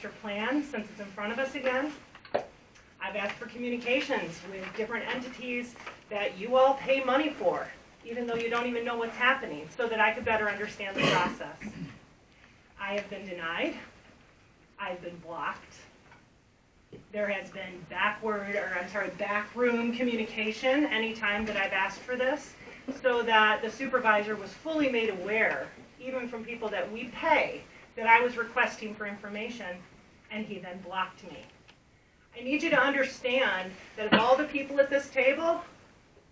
master plan since it's in front of us again. I've asked for communications with different entities that you all pay money for, even though you don't even know what's happening, so that I could better understand the process. I have been denied. I've been blocked. There has been backroom communication anytime that I've asked for this, so that the supervisor was fully made aware, even from people that we pay, that I was requesting for information, and he then blocked me. I need you to understand that of all the people at this table,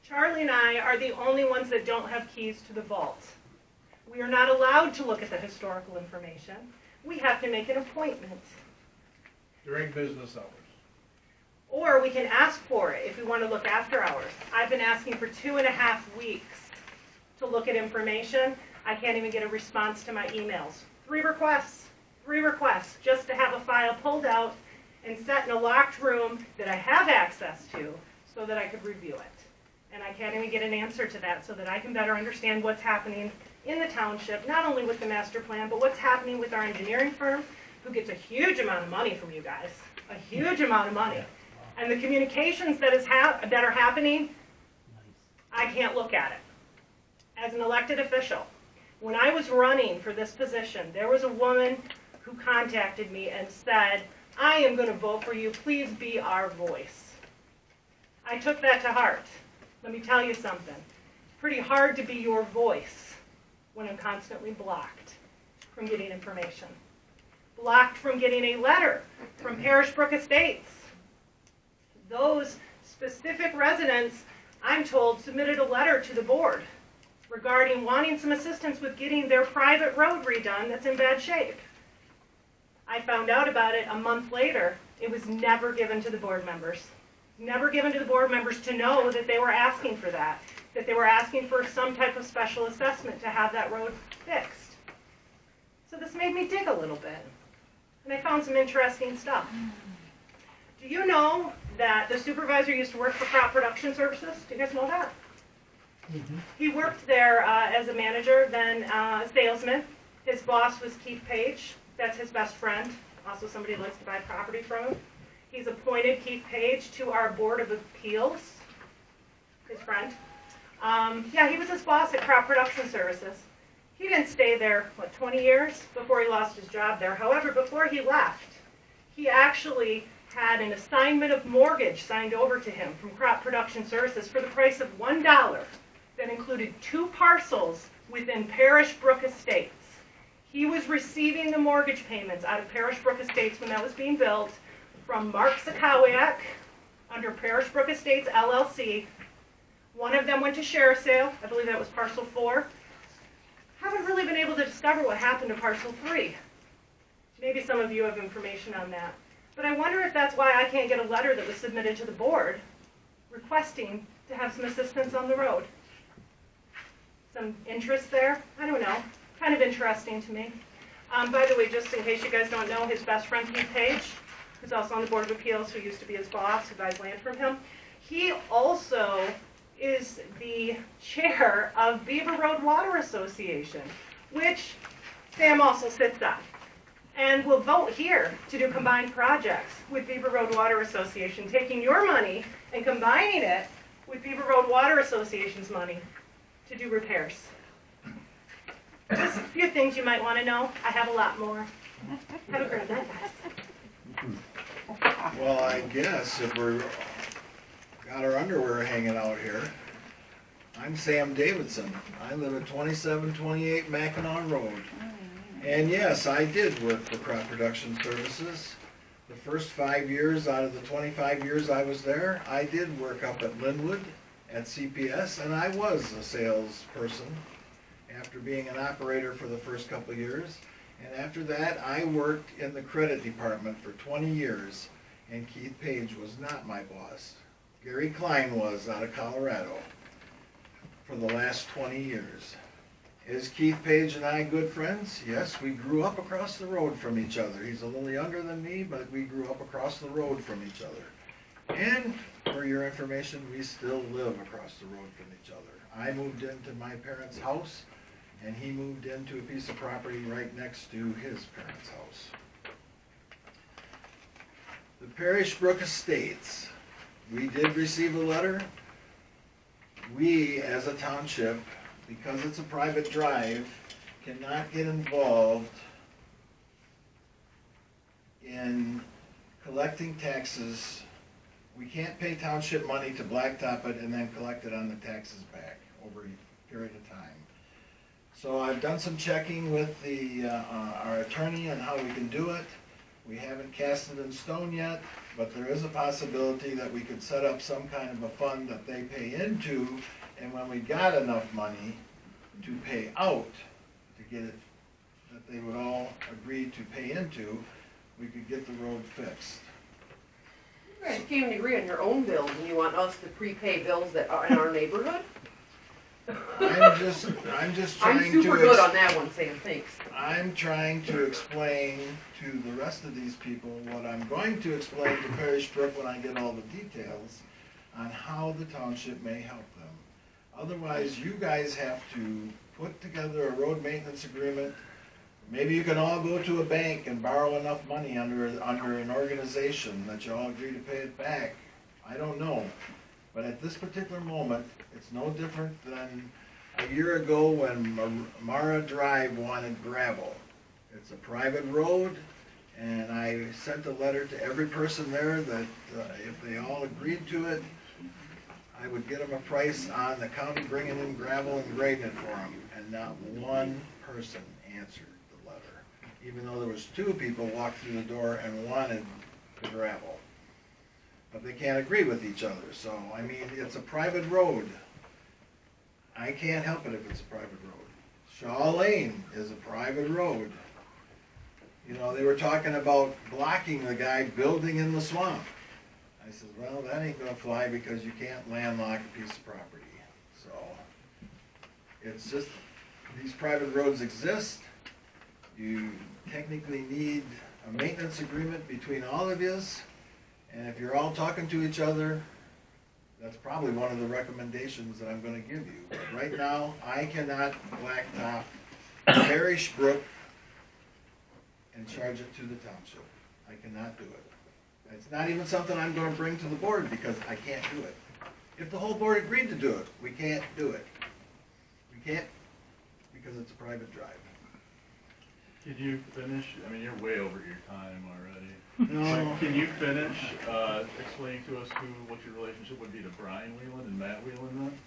Charlie and I are the only ones that don't have keys to the vault. We are not allowed to look at the historical information. We have to make an appointment. During business hours. Or we can ask for it if we want to look after hours. I've been asking for 2.5 weeks to look at information. I can't even get a response to my emails. 3 requests just to have a file pulled out and set in a locked room that I have access to so that I could review it. And I can't even get an answer to that so that I can better understand what's happening in the township, not only with the master plan, but what's happening with our engineering firm, who gets a huge amount of money from you guys, a huge amount of money. And the communications that are happening, I can't look at it. As an elected official, when I was running for this position, there was a woman who contacted me and said, I am going to vote for you, please be our voice. I took that to heart. Let me tell you something. It's pretty hard to be your voice when I'm constantly blocked from getting information. Blocked from getting a letter from Parish Brook Estates. Those specific residents, I'm told, submitted a letter to the board regarding wanting some assistance with getting their private road redone that's in bad shape. I found out about it a month later. It was never given to the board members. Never given to the board members to know that they were asking for that they were asking for some type of special assessment to have that road fixed. So this made me dig a little bit, and I found some interesting stuff. Do you know that the supervisor used to work for Crop Production Services? Do you guys know that? Mm-hmm. He worked there as a manager, then a salesman. His boss was Keith Page. That's his best friend, also somebody who likes to buy property from him. He's appointed Keith Page to our Board of Appeals, his friend. Yeah, he was his boss at Crop Production Services. He didn't stay there, 20 years before he lost his job there. However, before he left, he actually had an assignment of mortgage signed over to him from Crop Production Services for the price of $1 that included 2 parcels within Parish Brook Estates. He was receiving the mortgage payments out of Parish Brook Estates when that was being built from Mark Zakowiak under Parish Brook Estates, LLC. One of them went to share sale. I believe that was parcel 4. Haven't really been able to discover what happened to parcel 3. Maybe some of you have information on that. But I wonder if that's why I can't get a letter that was submitted to the board requesting to have some assistance on the road. Some interest there? I don't know. Kind of interesting to me. By the way, just in case you guys don't know, his best friend, Keith Page, who's also on the Board of Appeals, who used to be his boss, who buys land from him, he also is the chair of Beaver Road Water Association, which Sam also sits on. And will vote here to do combined projects with Beaver Road Water Association, taking your money and combining it with Beaver Road Water Association's money to do repairs. Just a few things you might want to know. I have a lot more. Have a great night, guys. Well, I guess if we're got our underwear hanging out here, I'm Sam Davidson. I live at 2728 Mackinac Road. And yes, I did work for Crop Production Services. The first 5 years out of the 25 years I was there, I did work up at Linwood at CPS, and I was a salesperson after being an operator for the first couple of years. And after that, I worked in the credit department for 20 years, and Keith Page was not my boss. Gary Klein was, out of Colorado, for the last 20 years. Is Keith Page and I good friends? Yes, we grew up across the road from each other. He's a little younger than me, but we grew up across the road from each other. And for your information, we still live across the road from each other. I moved into my parents' house, and he moved into a piece of property right next to his parents' house. The Parish Brook Estates, we did receive a letter. We, as a township, because it's a private drive, cannot get involved in collecting taxes. We can't pay township money to blacktop it and then collect it on the taxes back over a period of time. So I've done some checking with our attorney on how we can do it. We haven't cast it in stone yet, but there is a possibility that we could set up some kind of a fund that they pay into, and when we got enough money to pay out, to get it, that they would all agree to pay into, we could get the road fixed. You guys can't even agree on your own bills, and you want us to prepay bills that are in our neighborhood? I'm just trying I'm super good on that one, Sam, thanks. I'm trying to explain to the rest of these people what I'm going to explain to Parish Brook when I get all the details on how the township may help them. Otherwise, you guys have to put together a road maintenance agreement. Maybe you can all go to a bank and borrow enough money under an organization that you all agree to pay it back. I don't know. But at this particular moment, it's no different than a year ago when Mara Drive wanted gravel. It's a private road, and I sent a letter to every person there that if they all agreed to it, I would get them a price on the county bringing in gravel and grading it for them. And not one person answered the letter, even though there was 2 people walked through the door and wanted the gravel. But they can't agree with each other, so, I mean, it's a private road. I can't help it if it's a private road. Shaw Lane is a private road. You know, they were talking about blocking the guy building in the swamp. I said, well, that ain't gonna fly because you can't landlock a piece of property. So, it's just, these private roads exist. You technically need a maintenance agreement between all of yous. And if you're all talking to each other, that's probably one of the recommendations that I'm gonna give you. But right now, I cannot blacktop Parish Brook and charge it to the township. I cannot do it. It's not even something I'm gonna bring to the board because I can't do it. If the whole board agreed to do it, we can't do it. We can't because it's a private drive. Can you finish? I mean, you're way over your time already. No. But can you finish explaining to us what your relationship would be to Brian Whelan and Matt Whelan then?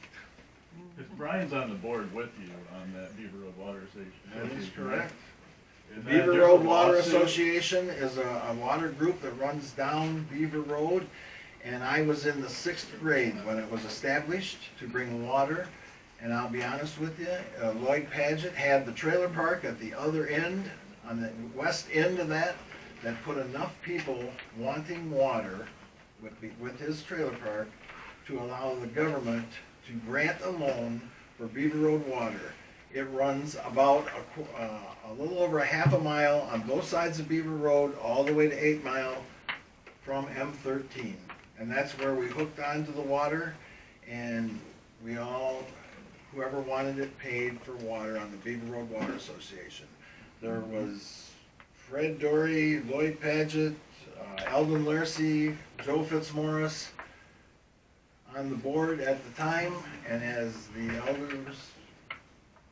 Because Brian's on the board with you on that Beaver Road Water Association. That is correct. And The Beaver there's Road a Water lawsuit. Association is a water group that runs down Beaver Road. And I was in the 6th grade when it was established to bring water. And I'll be honest with you, Lloyd Paget had the trailer park at the other end, on the west end of that put enough people wanting water with his trailer park to allow the government to grant a loan for Beaver Road water. It runs about a little over a half a mile on both sides of Beaver Road, all the way to 8 Mile from M13. And that's where we hooked onto the water, and we all, whoever wanted it, paid for water on the Beaver Road Water Association. There was Fred Dory, Lloyd Paget, Eldon Larsey, Joe Fitzmaurice on the board at the time, and as the elders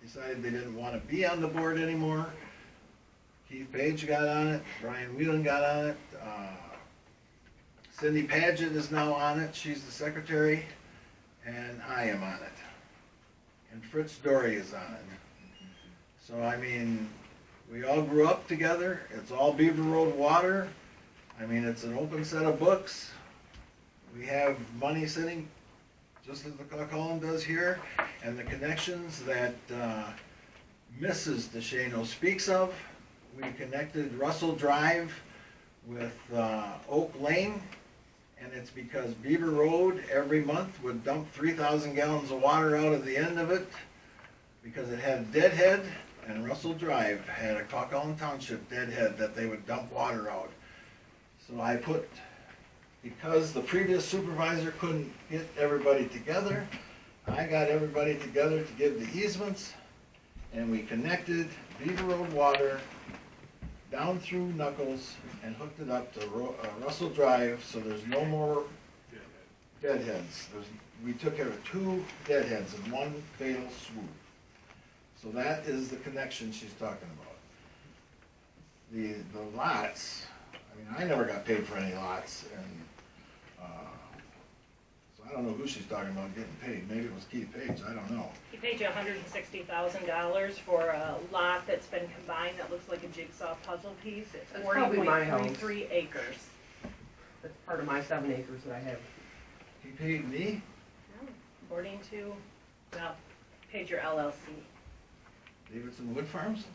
decided they didn't want to be on the board anymore, Keith Page got on it, Brian Whelan got on it, Cindy Paget is now on it, she's the secretary, and I am on it. And Fritz Dory is on it. So, I mean, we all grew up together. It's all Beaver Road water. I mean, it's an open set of books. We have money sitting, just as the Cullen does here, and the connections that Mrs. DeShano speaks of. We connected Russell Drive with Oak Lane, and it's because Beaver Road every month would dump 3,000 gallons of water out of the end of it because it had a deadhead, and Russell Drive had a Cullen Township deadhead that they would dump water out. So I put, because the previous supervisor couldn't get everybody together, I got everybody together to give the easements, and we connected Beaver Road water down through Knuckles and hooked it up to Russell Drive, so there's no more deadheads. We took care of 2 deadheads in one fatal swoop. So that is the connection she's talking about. The lots, I mean, I never got paid for any lots, and so I don't know who she's talking about getting paid. Maybe it was Keith Page, I don't know. He paid you $160,000 for a lot that's been combined that looks like a jigsaw puzzle piece. It's That's probably my house. 40.33 acres. That's part of my 7 acres that I have. He paid me? According to, well, paid your LLC. Davidson Wood Farms?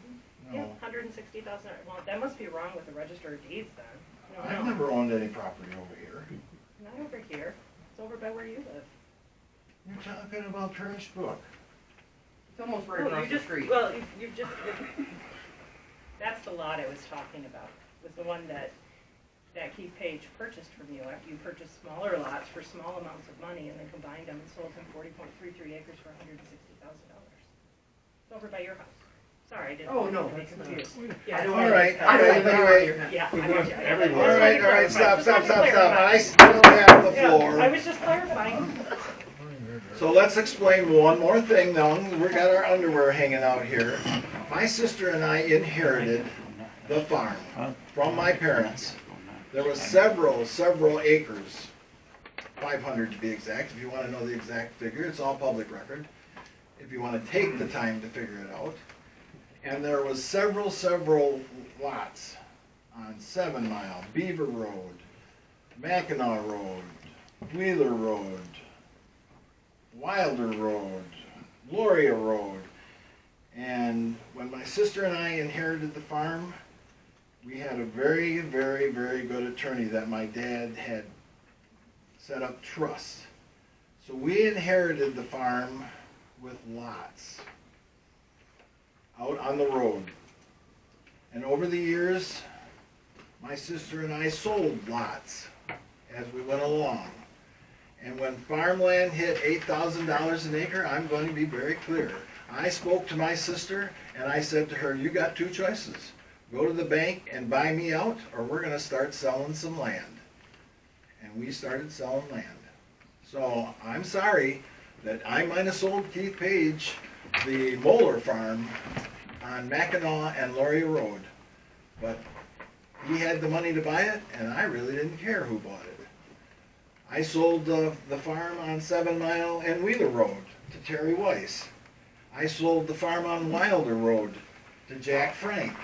Yeah, No. $160,000. Well, that must be wrong with the register of deeds then. I I've don't know. never owned any property over here. Not over here. It's over by where you live. You're talking about Parish Brook. It's almost right Oh, across you the just, street. well, you've just, that's the lot I was talking about, was the one that Keith Page purchased from you after you purchased smaller lots for small amounts of money and then combined them and sold him 40.33 acres for $160,000. It's over by your house. Sorry, I didn't. Oh, no, mean to be that's not. confused. I Yeah, don't All right, I don't live anyway. around here. yeah, I got you. Everywhere. All right, stop. Just wanted to I clarify. still have the Yeah, floor. I was just clarifying. So let's explain one more thing now. We got our underwear hanging out here. My sister and I inherited the farm from my parents. There was several acres, 500 to be exact. If you want to know the exact figure, it's all public record. If you want to take the time to figure it out. And there was several lots on 7 Mile, Beaver Road, Mackinac Road, Wheeler Road, Wilder Road, Gloria Road. And when my sister and I inherited the farm, we had a very good attorney that my dad had set up trust. So we inherited the farm with lots out on the road. And over the years, my sister and I sold lots as we went along. And when farmland hit $8,000 an acre, I'm going to be very clear. I spoke to my sister and I said to her, you got 2 choices. Go to the bank and buy me out, or we're going to start selling some land. And we started selling land. So I'm sorry that I might have sold Keith Page the Moeller farm on Mackinac and Laurier Road, but he had the money to buy it, and I really didn't care who bought it. I sold the farm on 7 Mile and Wheeler Road to Terry Weiss. I sold the farm on Wilder Road to Jack Frank.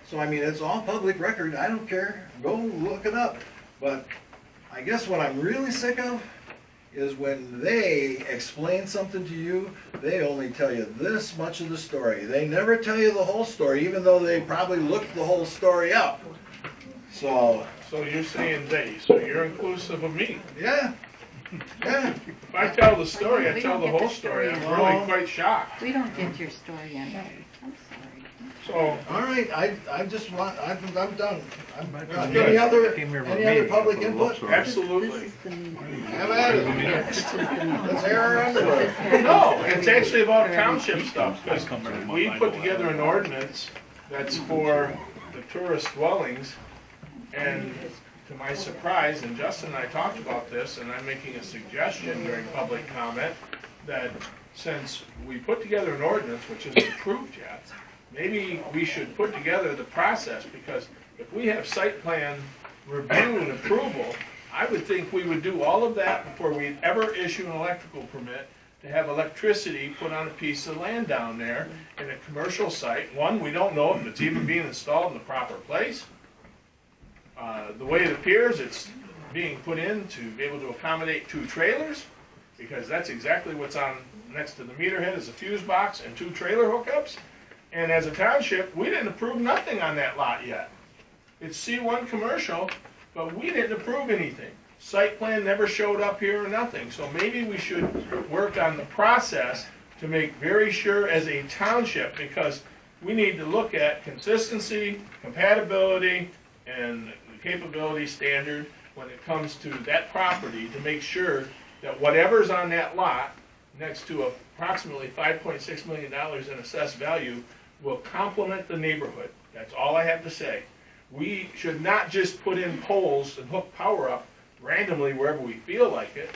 So I mean, it's all public record. I don't care. Go look it up. But I guess what I'm really sick of is when they explain something to you, they only tell you this much of the story. They never tell you the whole story, even though they probably looked the whole story up. So, So you're saying they, so you're inclusive of me. yeah. If I tell the story, I We tell don't the get whole the story. story I'm in. really quite shocked. We don't get your story in. I'm sorry. So, All right, I just want, I'm done. Any other public input? absolutely. This is the meeting. Have at it. This is the meeting. Let's air our underwear. No, it's actually about township stuff, because we put together an ordinance that's for the tourist dwellings, and to my surprise, and Justin and I talked about this, and I'm making a suggestion during public comment, that since we put together an ordinance, which isn't approved yet, maybe we should put together the process, because if we have site plan review and approval, I would think we would do all of that before we'd ever issue an electrical permit to have electricity put on a piece of land down there in a commercial site. One, we don't know if it's even being installed in the proper place. The way it appears, it's being put in to be able to accommodate 2 trailers, because that's exactly what's on next to the meter head is a fuse box and 2 trailer hookups. And as a township, we didn't approve nothing on that lot yet. It's C1 commercial, but we didn't approve anything. Site plan never showed up here or nothing. So maybe we should work on the process to make very sure as a township, because we need to look at consistency, compatibility, and the capability standard when it comes to that property, to make sure that whatever's on that lot next to approximately $5.6 million in assessed value will complement the neighborhood. That's all I have to say. We should not just put in poles and hook power up randomly wherever we feel like it.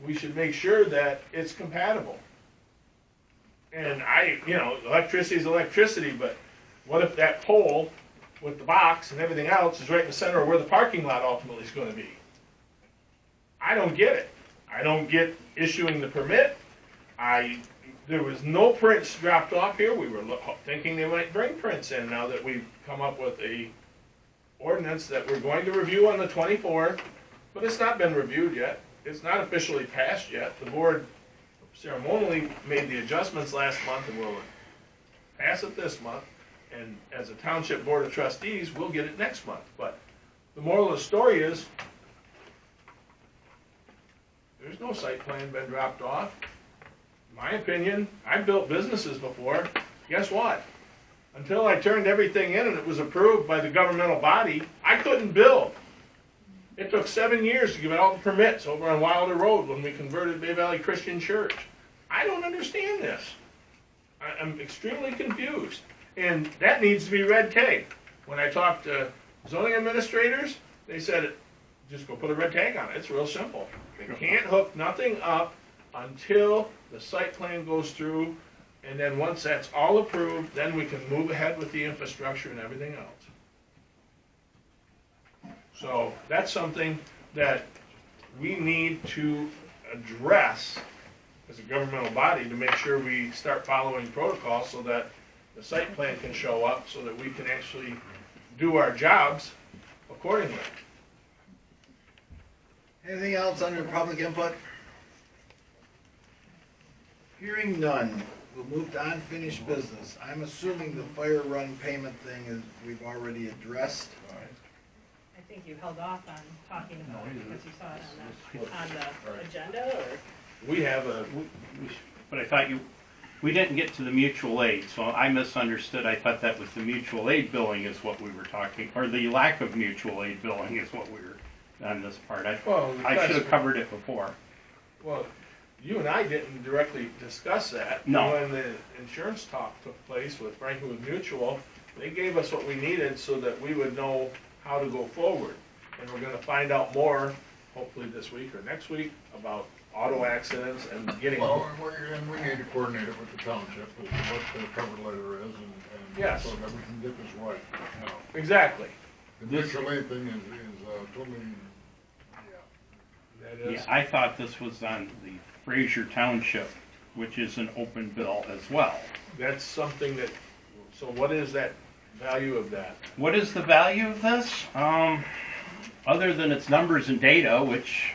We should make sure that it's compatible. And electricity is electricity, but what if that pole with the box and everything else is right in the center of where the parking lot ultimately is going to be? I don't get it. I don't get issuing the permit. There was no prints dropped off here. We were thinking they might bring prints in now that we've come up with a ordinance that we're going to review on the 24th, but it's not been reviewed yet. It's not officially passed yet. The board ceremonially made the adjustments last month and will pass it this month. And as a township board of trustees, we'll get it next month. But the moral of the story is, there's no site plan been dropped off. In my opinion, I've built businesses before. Guess what? Until I turned everything in and it was approved by the governmental body, I couldn't build. It took 7 years to give out all the permits over on Wilder Road when we converted Bay Valley Christian Church. I don't understand this. I'm extremely confused. And that needs to be red tape. When I talked to zoning administrators, they said, just go put a red tag on it. It's real simple. They can't hook nothing up until the site plan goes through, and then once that's all approved, then we can move ahead with the infrastructure and everything else. So that's something that we need to address as a governmental body to make sure we start following protocol so that the site plan can show up so that we can actually do our jobs accordingly. Anything else under public input? Hearing none, we'll move to unfinished business. I'm assuming the fire run payment thing is, we've already addressed. I think you held off on talking about it because you saw it on the agenda, or? We have But I thought we didn't get to the mutual aid, so I misunderstood. I thought that was the mutual aid billing is what we were talking, or the lack of mutual aid billing is what we were on this part. I should have covered it before. well, you and I didn't directly discuss that. No. When the insurance talk took place with Frankenwood Mutual, they gave us what we needed so that we would know how to go forward. And we're gonna find out more, hopefully this week or next week, about auto accidents and getting. Well, and we need to coordinate it with the township, as to what the cover letter is, and Yes. so that we can get this right. Now, Exactly. the mutual aid thing is totally, That is. Yeah, I thought this was on the Fraser Township, which is an open bill as well. That's something that, so what is that value of that? What is the value of this? Other than its numbers and data, which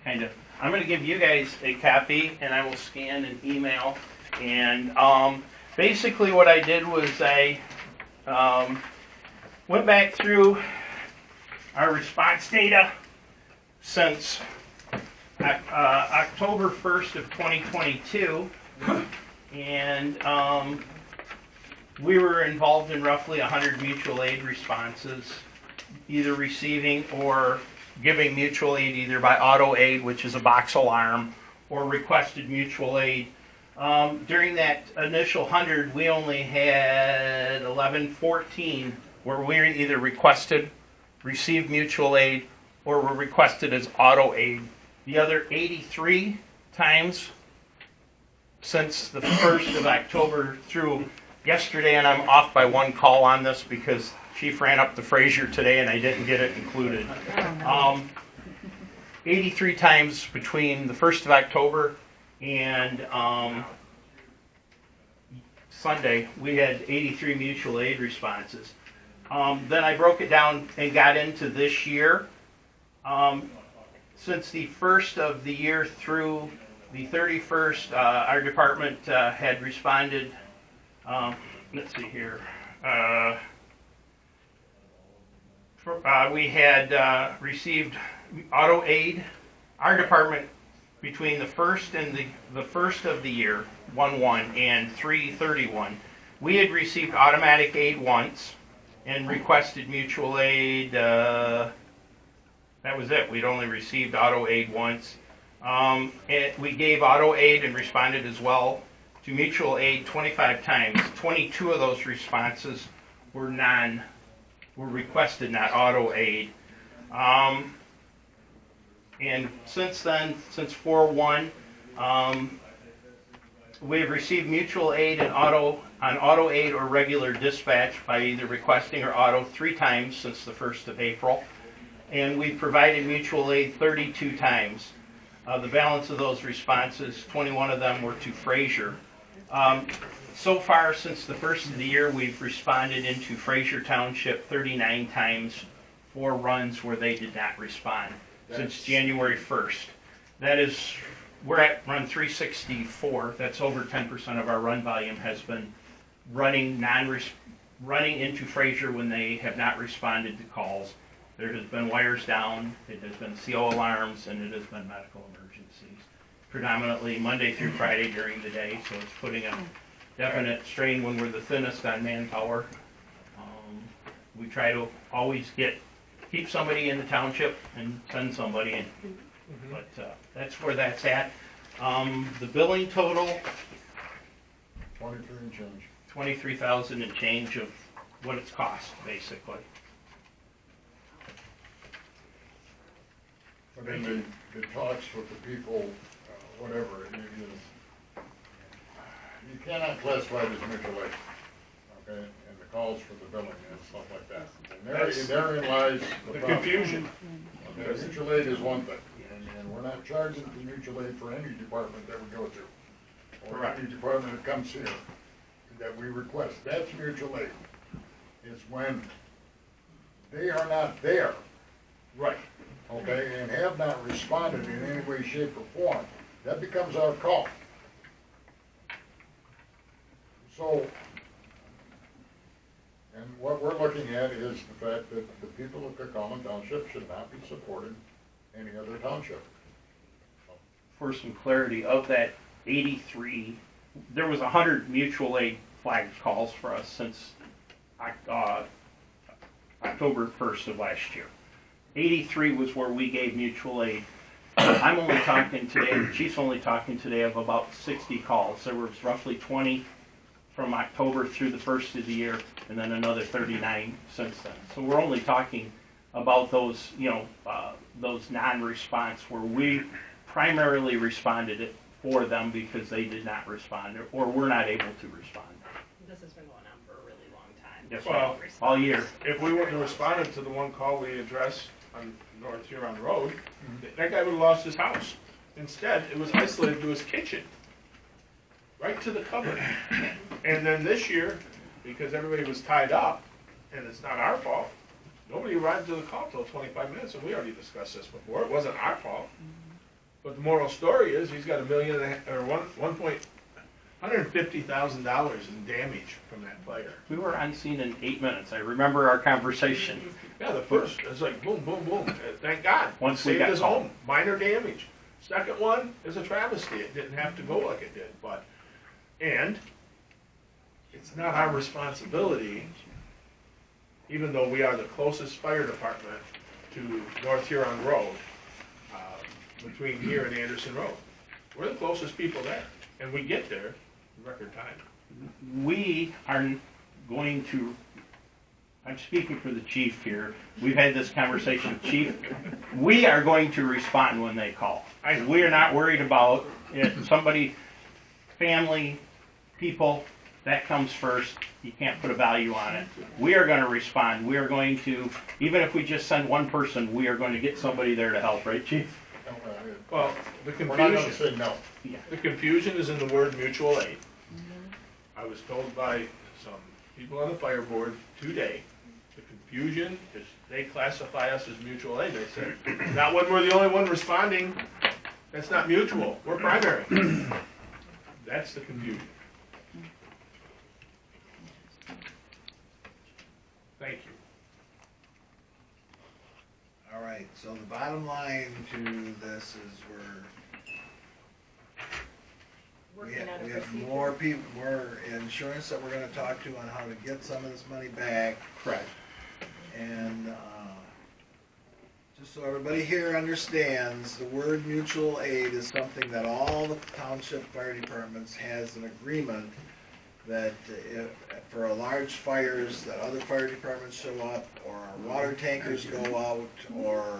kind of, I'm going to give you guys a copy and I will scan and email. And basically what I did was I went back through our response data since October 1st of 2022. And we were involved in roughly 100 mutual aid responses, either receiving or giving mutual aid either by auto aid, which is a box alarm, or requested mutual aid. During that initial 100, we only had 14 where we either requested, received mutual aid, or were requested as auto aid. The other 83 times since the 1st of October through yesterday, and I'm off by one call on this because Chief ran up to Fraser today and I didn't get it included. 83 times between the 1st of October and Sunday, we had 83 mutual aid responses. Then I broke it down and got into this year. Since the 1st of the year through the 31st, our department had responded, let's see here, we had received auto aid. Our department, between the 1st and the 1st of the year, 1/1 and 3/31, we had received automatic aid once and requested mutual aid. That was it. We'd only received auto aid once. And we gave auto aid and responded as well to mutual aid 25 times. 22 of those responses were were requested, not auto aid. And since then, since 4/1, we have received mutual aid and auto aid or regular dispatch by either requesting or auto 3 times since the 1st of April. And we've provided mutual aid 32 times. The balance of those responses, 21 of them were to Fraser. So far, since the 1st of the year, we've responded into Fraser Township 39 times, 4 runs where they did not respond since January 1st. That is, we're at run 364. That's over 10% of our run volume has been running into Fraser when they have not responded to calls. There has been wires down, it has been CO alarms, and it has been medical emergencies. Predominantly Monday through Friday during the day, so it's putting a definite strain when we're the thinnest on manpower. We try to always keep somebody in the township and send somebody in. But that's where that's at. The billing total, 23 and change. 23,000 and change of what it's cost, basically. But in the talks with the people, whatever, it is, you cannot classify it as mutual aid, okay? And the calls for the billing and stuff like that. And therein lies The problem. confusion. Okay, mutual aid is one thing, and we're not charging for mutual aid for any department that we go to. Or Correct. any department that comes here that we request. That's mutual aid. It's when they are not there, Right. okay, and have not responded in any way, shape, or form, that becomes our call. So, and what we're looking at is the fact that the people of Coquitlam Township should not be supporting any other township. For some clarity, of that 83, there was 100 mutual aid flag calls for us since October 1st of last year. 83 was where we gave mutual aid. I'm only talking today, the chief's only talking today of about 60 calls. There was roughly 20 from October through the 1st of the year, and then another 39 since then. So we're only talking about those, those non-response where we primarily responded for them because they did not respond or were not able to respond. This has been going on for a really long time. Yes, Well, all year. If we wouldn't have responded to the one call we addressed on North Huron Road, that guy would have lost his house. Instead, it was isolated to his kitchen, right to the cupboard. And then this year, because everybody was tied up, and it's not our fault, nobody arrived to the call till 25 minutes, and we already discussed this before. It wasn't our fault. But the moral story is he's got $150,000 in damage from that fire. We were on scene in 8 minutes. I remember our conversation. Yeah, the first, it's like boom, boom, boom. Thank God. Once we Saved got his called. home. Minor damage. Second one is a travesty. It didn't have to go like it did, and it's not our responsibility, even though we are the closest fire department to North Huron Road, between here and Anderson Road. We're the closest people there, and we get there in record time. We are going to, I'm speaking for the chief here, we've had this conversation, chief, we are going to respond when they call. We are not worried about if somebody, family, people, that comes first. You can't put a value on it. We are going to respond. We are going to, even if we just send one person, we are going to get somebody there to help, right, chief? Well, the We're not gonna confusion, say no. the confusion is in the word mutual aid. I was told by some people on the fire board today, the confusion is they classify us as mutual aid. They said, not when we're the only one responding, that's not mutual, we're primary. That's the confusion. Thank you. All right, so the bottom line to this is we Working out a have procedure. more people, more insurance that we're gonna talk to on how to get some of this money back. Correct. And, just so everybody here understands, the word mutual aid is something that all the township fire departments has an agreement that for a large fires, that other fire departments show up, or our water tankers go out, or